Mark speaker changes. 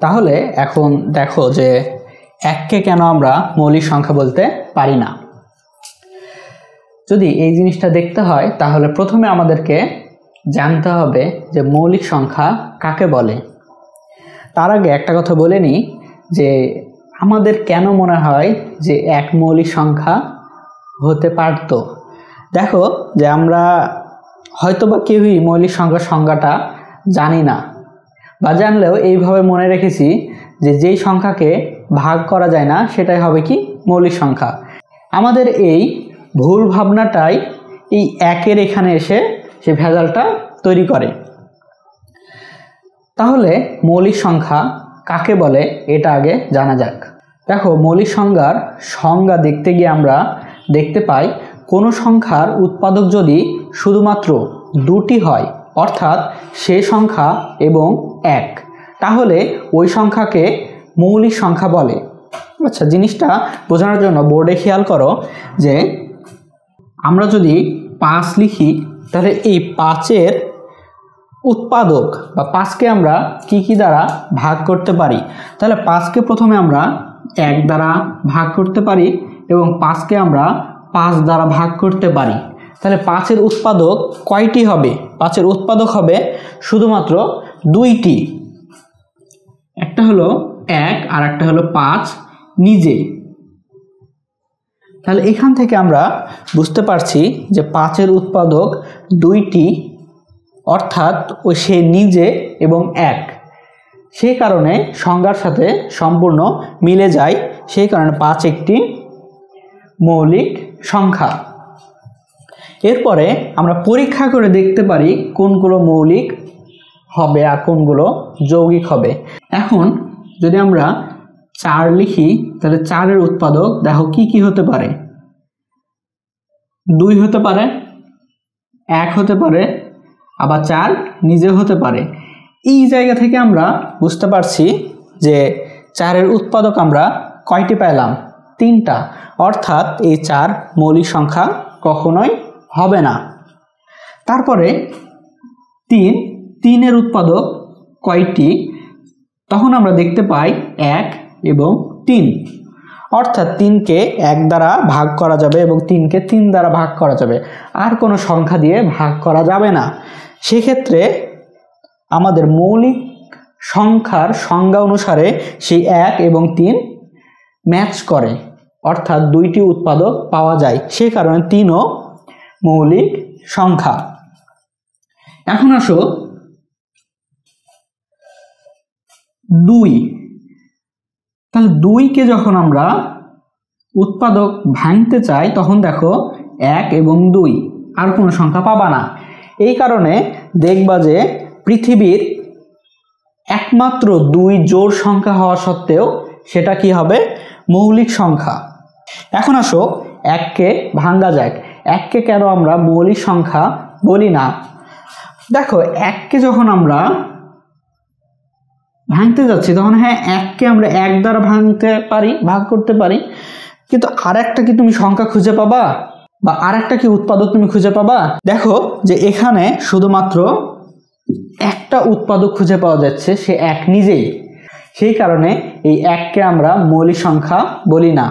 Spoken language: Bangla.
Speaker 1: তাহলে এখন দেখো যে এককে কেন আমরা মৌলিক সংখ্যা বলতে পারি না। যদি এই জিনিসটা দেখতে হয় তাহলে প্রথমে আমাদেরকে জানতে হবে যে মৌলিক সংখ্যা কাকে বলে। তার আগে একটা কথা বলে নিই যে আমাদের কেন মনে হয় যে এক মৌলিক সংখ্যা হতে পারত। দেখো যে আমরা হয়তোবা কেউই মৌলিক সংখ্যার সংজ্ঞাটা জানি না, বা জানলেও এইভাবে মনে রেখেছি যে যেই সংখ্যাকে ভাগ করা যায় না সেটাই হবে কি মৌলিক সংখ্যা। আমাদের এই ভুল ভাবনাটাই এই একের এখানে এসে সে ভেজালটা তৈরি করে। তাহলে মৌলিক সংখ্যা কাকে বলে এটা আগে জানা যাক। দেখো মৌলিক সংখ্যার সংজ্ঞা দেখতে গিয়ে আমরা দেখতে পাই কোনো সংখ্যার উৎপাদক যদি শুধুমাত্র দুটি হয়, অর্থাৎ সে সংখ্যা এবং এক, তাহলে ওই সংখ্যাকে মৌলিক সংখ্যা বলে। আচ্ছা, জিনিসটা বোঝানোর জন্য বোর্ডে খেয়াল করো যে আমরা যদি 5 লিখি তাহলে এই 5-এর উৎপাদক বা 5কে আমরা কি দ্বারা ভাগ করতে পারি। তাহলে 5কে প্রথমে আমরা 1 দ্বারা ভাগ করতে পারি এবং 5কে আমরা 5 দ্বারা ভাগ করতে পারি। তাহলে 5-এর উৎপাদক কয়টি হবে? 5-এর উৎপাদক হবে শুধুমাত্র 2টি, একটা হলো 1 আর একটা হলো 5 নিজে। তাহলে এখান থেকে আমরা বুঝতে পারছি যে 5-এর উৎপাদক 2টি, অর্থাৎ ও সে নিজে এবং 1, সেই কারণে সংজ্ঞার সাথে সম্পূর্ণ মিলে যায়। সেই কারণে 5 একটি মৌলিক সংখ্যা। এরপরে আমরা পরীক্ষা করে দেখতে পারি কোনগুলো মৌলিক হবে আর কোনগুলো যৌগিক হবে। এখন যদি আমরা 4 লিখি তাহলে 4-এর উৎপাদক দেখো কি হতে পারে। 2 হতে পারে, 1 হতে পারে, আবার 4 নিজে হতে পারে। এই জায়গা থেকে আমরা বুঝতে পারছি যে 4-এর উৎপাদক আমরা কয়টি পেলাম? 3টা, অর্থাৎ এই 4 মৌলিক সংখ্যা কখনোই হবে না। তারপরে 3-এর উৎপাদক কয়টি? তখন আমরা দেখতে পাই 1 এবং 3, অর্থাৎ 3কে 1 দ্বারা ভাগ করা যাবে এবং 3কে 3 দ্বারা ভাগ করা যাবে, আর কোনো সংখ্যা দিয়ে ভাগ করা যাবে না। সেক্ষেত্রে আমাদের মৌলিক সংখ্যার সংজ্ঞা অনুসারে সেই 1 এবং 3 ম্যাচ করে, অর্থাৎ 2টি উৎপাদক পাওয়া যায়। সেই কারণে 3ও মৌলিক সংখ্যা। এখন আসো 2। তাহলে 2কে যখন আমরা উৎপাদক ভাঙতে চাই তখন দেখো 1 এবং 2, আর কোনো সংখ্যা পাবা না। এই কারণে দেখবা যে পৃথিবীর একমাত্র 2 জোড় সংখ্যা হওয়া সত্ত্বেও সেটা কি হবে? মৌলিক সংখ্যা। এখন আসো 1কে ভাঙা যাক। 1কে কেন আমরা মৌলিক সংখ্যা বলি না? দেখো 1কে যখন আমরা ভাঙতে যাচ্ছি তখন হ্যাঁ 1কে আমরা 1 দ্বারা ভাঙতে পারি, ভাগ করতে পারি, কিন্তু আরেকটা কি তুমি সংখ্যা খুঁজে পাবা বা আরেকটা কি উৎপাদক তুমি খুঁজে পাবা? দেখো যে এখানে শুধুমাত্র একটা উৎপাদক খুঁজে পাওয়া যাচ্ছে, সে 1 নিজেই। সেই কারণে এই 1কে আমরা মৌলিক সংখ্যা বলি না।